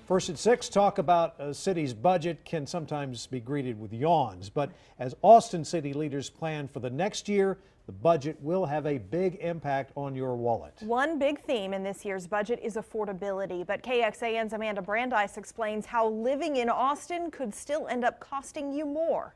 First at 6, talk about a city's budget can sometimes be greeted with yawns. But as Austin city leaders plan for the next year, the budget will have a big impact on your wallet. One big theme in this year's budget is affordability. But KXAN's Amanda Brandeis explains how living in Austin could still end up costing you more.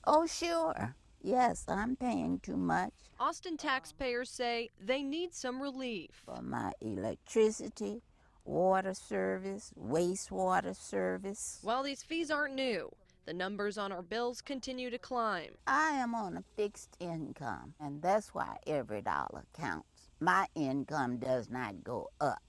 Oh, sure. Yes, I'm paying too much Austin taxpayers say they need some relief. for my electricity, water service, wastewater service. While these fees aren't new, the numbers on our bills continue to climb. I am on a fixed income, and that's why every dollar counts. My income does not go up,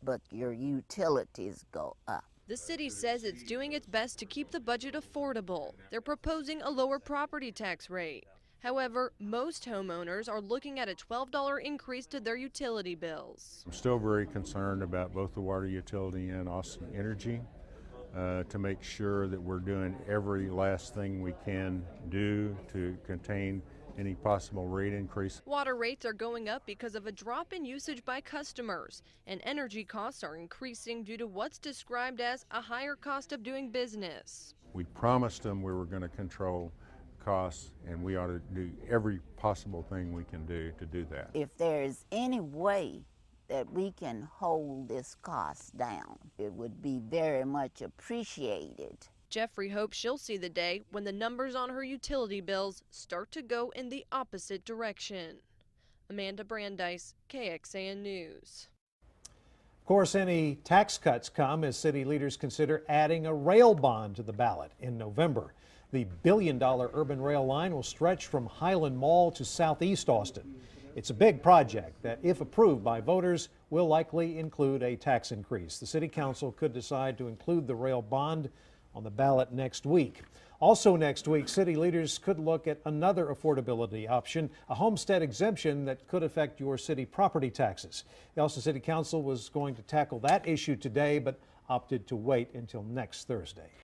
but your utilities go up. The city says it's doing its best to keep the budget affordable. They're proposing a lower property tax rate. However, most homeowners are looking at a $12 increase to their utility bills. I'm still very concerned about both the water utility and Austin Energy to make sure that we're doing every last thing we can do to contain any possible rate increase. Water rates are going up because of a drop in usage by customers, and energy costs are increasing due to what's described as a higher cost of doing business. We promised them we were going to control costs, and we ought to do every possible thing we can do to do that. If there is any way that we can hold this cost down, it would be very much appreciated. Jeffrey hopes she'll see the day when the numbers on her utility bills start to go in the opposite direction. Amanda Brandeis, KXAN News. Of course, any tax cuts come as city leaders consider adding a rail bond to the ballot in November. The billion-dollar urban rail line will stretch from Highland Mall to southeast Austin. It's a big project that, if approved by voters, will likely include a tax increase. The city council could decide to include the rail bond on the ballot next week. Also next week, city leaders could look at another affordability option, a homestead exemption that could affect your city property taxes. The Austin City Council was going to tackle that issue today, but opted to wait until next Thursday.